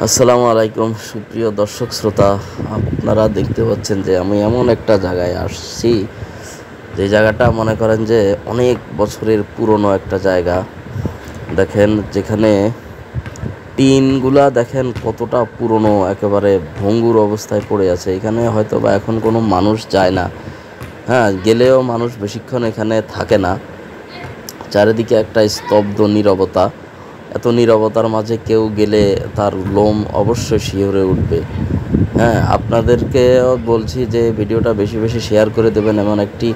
আসসালামু আলাইকুম সুপ্রিয় দর্শক শ্রোতা, আপনারা দেখতে পাচ্ছেন যে আমি এমন একটা জায়গায় আসছি যে জায়গাটা মনে করেন যে অনেক বছরের পুরনো একটা জায়গা। দেখেন যেখানে টিনগুলা দেখেন কতটা পুরনো, একেবারে ভঙ্গুর অবস্থায় পড়ে আছে। এখানে হয়তো বা এখন কোনো মানুষ যায় না, হ্যাঁ গেলেও মানুষ বেশিক্ষণ এখানে থাকে না। চারিদিকে একটা স্তব্ধ নীরবতা। এত নীরবতার মাঝে কেউ গেলে তার লোম অবশ্যই শিহরে উঠবে। হ্যাঁ, আপনাদেরকেও বলছি যে ভিডিওটা বেশি বেশি শেয়ার করে দেবেন। এমন একটি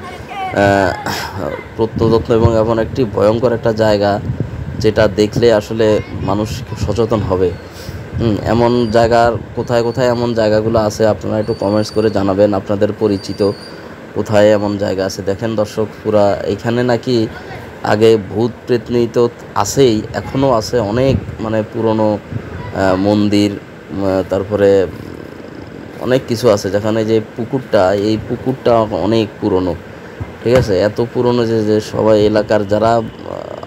প্রত্নতত্ত্ব এবং এমন একটি ভয়ঙ্কর একটা জায়গা যেটা দেখলে আসলে মানুষ সচেতন হবে। এমন জায়গার কোথায় কোথায় এমন জায়গাগুলো আছে আপনারা একটু কমেন্টস করে জানাবেন, আপনাদের পরিচিত কোথায় এমন জায়গা আছে। দেখেন দর্শক, পুরা এইখানে নাকি আগে ভূত প্রেতনি তো আছেই, এখনও আছে অনেক, মানে পুরনো মন্দির, তারপরে অনেক কিছু আছে। যেখানে যে পুকুরটা, এই পুকুরটা অনেক পুরনো, ঠিক আছে। এত পুরনো যে যে সবাই এলাকার যারা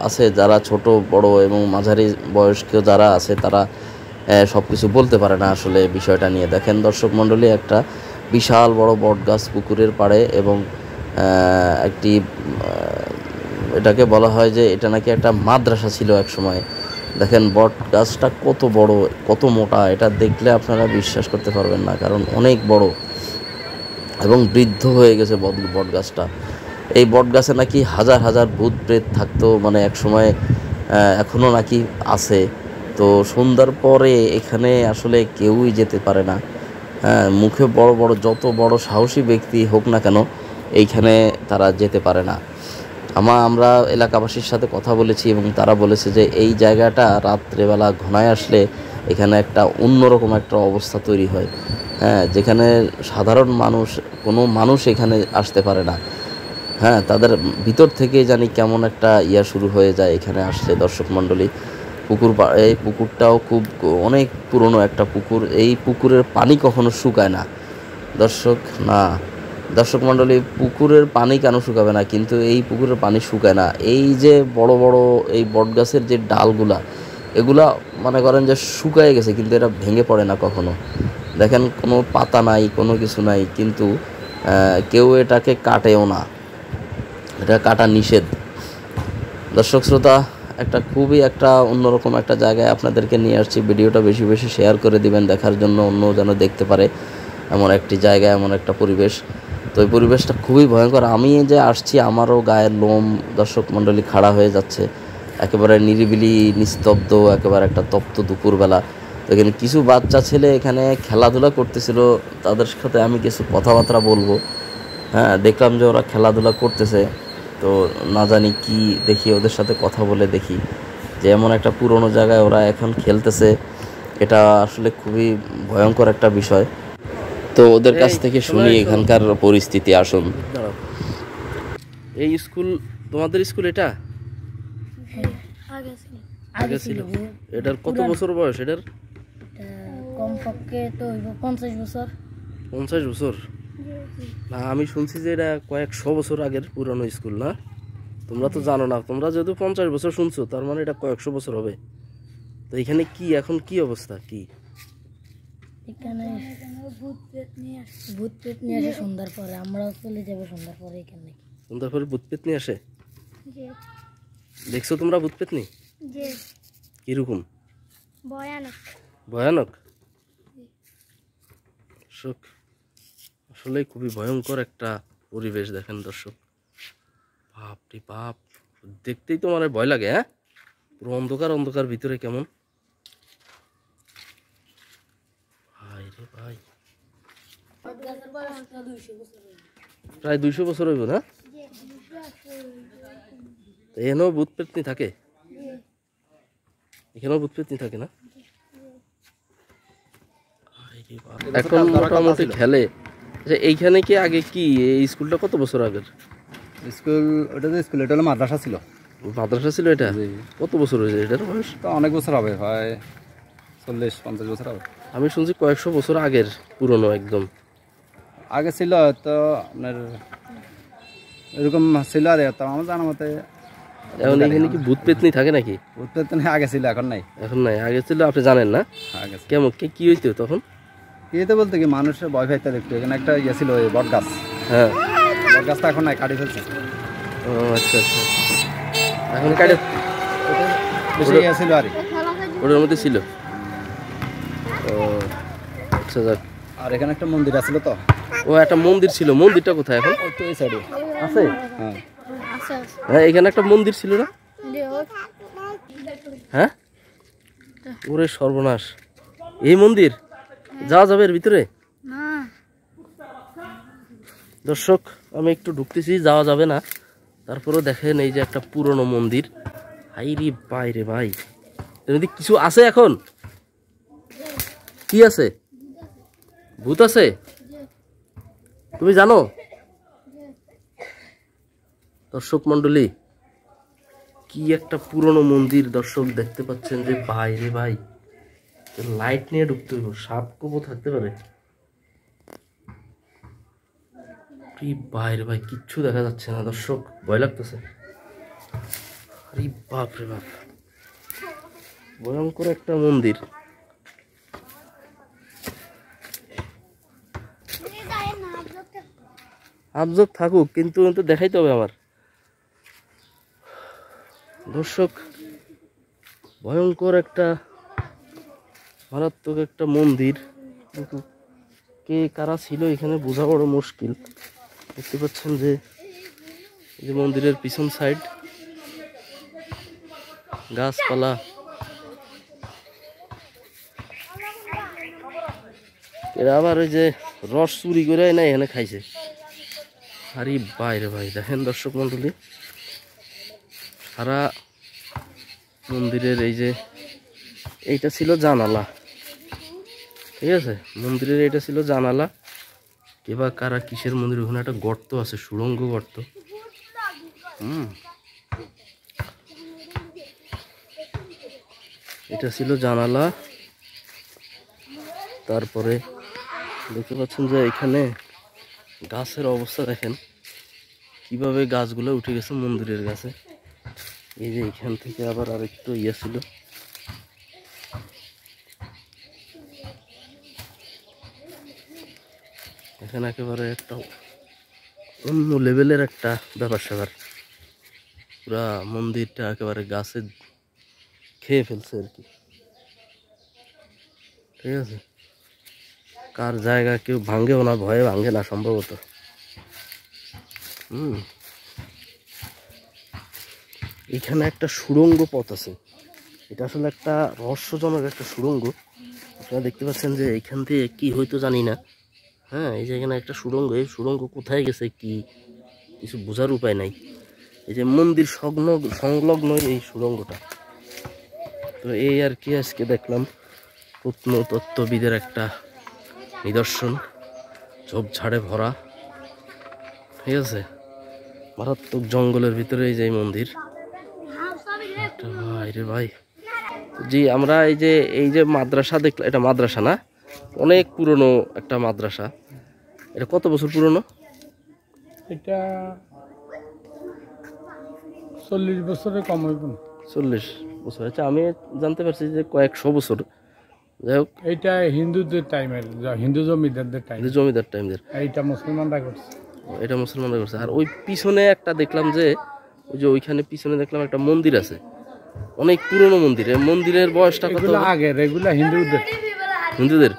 আছে, যারা ছোট বড় এবং মাঝারি বয়স্ক যারা আছে, তারা সব কিছু বলতে পারে না আসলে বিষয়টা নিয়ে। দেখেন দর্শক মণ্ডলী, একটা বিশাল বড় বট গাছ পুকুরের পাড়ে, এবং একটি এটাকে বলা হয় যে এটা নাকি একটা মাদ্রাসা ছিল এক সময়। দেখেন বট গাছটা কত বড়, কত মোটা, এটা দেখলে আপনারা বিশ্বাস করতে পারবেন না, কারণ অনেক বড় এবং বৃদ্ধ হয়ে গেছে বট গাছটা। এই বট গাছে নাকি হাজার হাজার ভূত প্রেত থাকতো, মানে এক সময়, এখনও নাকি আছে। তো সন্ধ্যার পরে এখানে আসলে কেউই যেতে পারে না। হ্যাঁ, মুখে বড় বড়, যত বড় সাহসী ব্যক্তি হোক না কেন, এইখানে তারা যেতে পারে না। আমরা এলাকাবাসীর সাথে কথা বলেছি এবং তারা বলেছে যে এই জায়গাটা রাত্রেবেলা ঘনায় আসলে এখানে একটা অন্যরকম একটা অবস্থা তৈরি হয়। হ্যাঁ, যেখানে সাধারণ মানুষ, কোনো মানুষ এখানে আসতে পারে না। হ্যাঁ, তাদের ভিতর থেকে জানি কেমন একটা শুরু হয়ে যায় এখানে আসলে। দর্শক মণ্ডলী, এই পুকুরটাও খুব অনেক পুরনো একটা পুকুর। এই পুকুরের পানি কখনো শুকায় না দর্শক মণ্ডলী, পুকুরের পানি কেন শুকাবে না, কিন্তু এই পুকুরের পানি শুকায় না। এই যে বড় বড় এই বটগাছের যে ডালগুলা, এগুলা মনে করেন যে শুকায় গেছে, কিন্তু এটা ভেঙে পড়ে না কখনো। দেখেন কোনো পাতা নাই, কোনো কিছু নাই, কিন্তু কেউ এটাকে কাটেও না, এটা কাটা নিষেধ। দর্শক শ্রোতা, খুবই একটা অন্যরকম একটা জায়গায় আপনাদেরকে নিয়ে আসছি। ভিডিওটা বেশি বেশি শেয়ার করে দিবেন, দেখার জন্য অন্য যেন দেখতে পারে এমন একটি জায়গা, এমন একটা পরিবেশ। তো এই পরিবেশটা খুবই ভয়ঙ্কর। আমি যে আসছি, আমারও গায়ের লোম দর্শক মণ্ডলী খাড়া হয়ে যাচ্ছে। একেবারে নিরিবিলি, নিস্তব্ধ, একেবারে একটা তপ্ত দুপুরবেলা। তো এখানে কিছু বাচ্চা ছেলে এখানে খেলাধুলা করতেছিল, তাদের সাথে আমি কিছু কথাবার্তা বলবো। হ্যাঁ, দেখলাম যে ওরা খেলাধুলা করতেছে, তো না জানি কি, দেখি ওদের সাথে কথা বলে দেখি যে এমন একটা পুরনো জায়গায় ওরা এখন খেলতেছে। এটা আসলে খুবই ভয়ঙ্কর একটা বিষয়। তো ওদের কাছ থেকে শুনি এখানকার পরিস্থিতি। আসুন। এই স্কুল, তোমাদের স্কুল এটা? আগে ছিল। এটার কত বছর বয়স এটার? কমপক্ষে তো 50 বছর। 50 বছর? না, আমি শুনছি যে এটা কয়েকশো বছর আগের পুরনো স্কুল। না, তোমরা তো জানো না। তোমরা যেহেতু 50 বছর শুনছো, তার মানে এটা কয়েকশো বছর হবে। তো এখানে কি এখন কি অবস্থা কি? এখানে ভূত প্রেত নিয়ে আসে সন্ধ্যার পরে। আমরাও চলে যাবো সন্ধ্যার পরে এখানে। সন্ধ্যার পরে ভূত পেতনি আসে? দেখছো তোমরা ভূত পেতনি? কিরকম? ভয়ানক। ভয়ানক? দর্শক, আসলে খুবই ভয়ঙ্কর একটা পরিবেশ। দেখেন দর্শক, বাপ রে বাপ, দেখতেই তো মানে ভয় লাগে। হ্যাঁ, পুরো অন্ধকার অন্ধকার ভিতরে কেমন। ভাই রে ভাই, প্রায় 200 বছর হইব না? এখানেও ভূত পেতনি থাকে? এখানেও ভূত পেতনি থাকে না? এখন মোটামুটি খেলে। এইখানে কি আগে কি, এই স্কুলটা কত বছর আগের স্কুল? ওটা যে স্কুল, এটা হলো মাদ্রাসা ছিল। মাদ্রাসা ছিল এটা? কত বছর হয়েছে এটার বয়স? তো অনেক বছর হবে, প্রায় 40-50 বছর হবে। আমি শুনছি কয়েকশো বছর আগের, পুরনো একদম। আগে ছিল তো আপনার এরকম ছিল, আর তো আমার জানা মতে এখন এখানে কি ভূত পেতনি থাকে নাকি? উত্তর তো আগে ছিল, এখন নাই। এখন নাই, আগে ছিল, আপনি জানেন না? আগে ছিল। কেমন কি হইতো তখন? তো বলতে কি মানুষের ভয় পাইতে দেখতো। এখানে একটা ইয়ে ছিল, ওই বট গাছ। হ্যাঁ। বট গাছটা এখন নাই, কাটি ফেলছে। ও আচ্ছা আচ্ছা, এখন কাটে বেশি ইয়ে ছিল আর কি। ওটার মধ্যে ছিল। ও আচ্ছা যাক। আর এখানে একটা মন্দির আছিল তো। ও একটা মন্দির ছিল, মন্দিরটা কোথায় এখন? একটু এই সাইডে আছে? হ্যাঁ। হ্যাঁ এখানে একটা মন্দির ছিল না? হ্যাঁ, ওরে সর্বনাশ, এই মন্দির যাওয়া যাবে এর ভিতরে? দর্শক আমি একটু ঢুকতেছি, যাওয়া যাবে না। তারপরেও দেখেন এই যে একটা পুরনো মন্দির। হাইরে বাইরে ভাই, এর মধ্যে কিছু আছে এখন? কি আছে? ভূত আছে? তুমি জানো? দর্শক মন্ডলী, কি একটা পুরনো মন্দির দর্শক দেখতে পাচ্ছেন যে বাইরে ভাই, লাইট নিয়ে ঢুকতে হইব, সাপ কোপও থাকতে পারে। বাইরে ভাই কিচ্ছু দেখা যাচ্ছে না দর্শক, ভয় লাগতেছে। আরে বাপ রে বাপ, ভয়ঙ্কর একটা মন্দির। আবজব থাকুক, কিন্তু দেখাইতে হবে আমার। দর্শক ভয়ঙ্কর একটা মারাত্মক একটা মন্দির, কিন্তু কে কারা ছিল এখানে বোঝা বড় মুশকিল। দেখতে পাচ্ছেন যে এই যে মন্দিরের পিছন সাইড গাছপালা, এরা আবার ওই যে রস চুরি করে না এখানে খাইছে। আরে বাইরে ভাই দেখেন দর্শক মন্ডলী, সারা মন্দিরের এই যে এইটা ছিল জানালা, ঠিক আছে, মন্দিরের এটা ছিল জানালা। কেবা কারা কিসের মন্দির, ওখানে একটা গর্ত আছে, সুড়ঙ্গ গর্ত। এটা ছিল জানালা। তারপরে দেখতে পাচ্ছেন যে এখানে গাছের অবস্থা দেখেন, কিভাবে গাছগুলো উঠে গেছে মন্দিরের গাছে। এই যে এখান থেকে আবার আরেকটু ইয়ে ছিল। এখানে একেবারে একটা অন্য লেভেলের একটা ব্যাপার স্যাপার, পুরা মন্দিরটা একেবারে গাছে খেয়ে ফেলছে আর কি, ঠিক আছে। কার জায়গা কেউ ভাঙেও না, ভয়ে ভাঙে না সম্ভবত। এখানে একটা সুড়ঙ্গ পথ আছে, এটা আসলে একটা রহস্যজনক একটা সুড়ঙ্গ। আপনারা দেখতে পাচ্ছেন যে এইখান থেকে কি হয়তো জানি না। হ্যাঁ, এই যে এখানে একটা সুড়ঙ্গ, এই সুড়ঙ্গ কোথায় গেছে কি কিছু বোঝার উপায় নাই। এই যে মন্দির সংলগ্ন এই সুড়ঙ্গটা। তো এই আর কি আজকে দেখলাম প্রত্নতত্ত্ববিদের একটা নিদর্শন, ঝোপঝাড়ে ভরা, ঠিক আছে, মারাত্মক জঙ্গলের ভিতরে এই যে মন্দির। ভাই রে ভাই, জি আমরা এই যে মাদ্রাসা দেখলাম, এটা মাদ্রাসা না, অনেক পুরনো একটা মাদ্রাসা। এটা কত বছর পুরনো? এটা 40 বছরের কম হইব না। 40 বছর? আচ্ছা, আমি জানতে পারছি যে কয়েকশো বছর। যাই হোক, এইটা হিন্দুদের টাইমের, হিন্দু জমিদারদের টাইম, জমিদার টাইমদের। এইটা মুসলমানরা করছে। এটা মুসলমানরা করছে। আর ওই পিছনে একটা দেখলাম যে ওই যে ওইখানে পিছনে দেখলাম একটা মন্দির আছে, অনেক পুরনো মন্দির। মন্দিরের বয়সটা কত? আগের, এগুলা হিন্দুদের। হিন্দুদের?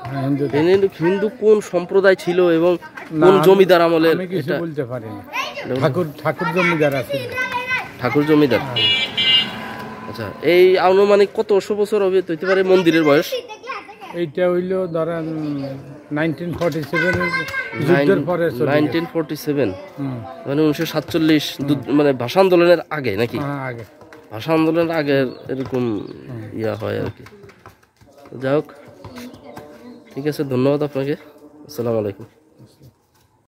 হিন্দু কোন সম্প্রদায় ছিল এবং কোন জমিদার আমলের? আমি কিছু বলতে পারি না। ঠাকুর জমিদার আছে। ঠাকুর জমিদার। আচ্ছা, এই আনুমানিক কত বছর হবে হইতে পারে মন্দিরের বয়স? এইটা হইল ধরেন 1947 যুদ্ধের পরে। 1947 মানে 1947, মানে ভাষা আন্দোলনের আগে নাকি? আগে, ভাষা আন্দোলনের আগে এরকম ইয়া হয় আর কি। যাই হোক, ঠিক আছে, ধন্যবাদ আপনাকে। আসসালামু আলাইকুম।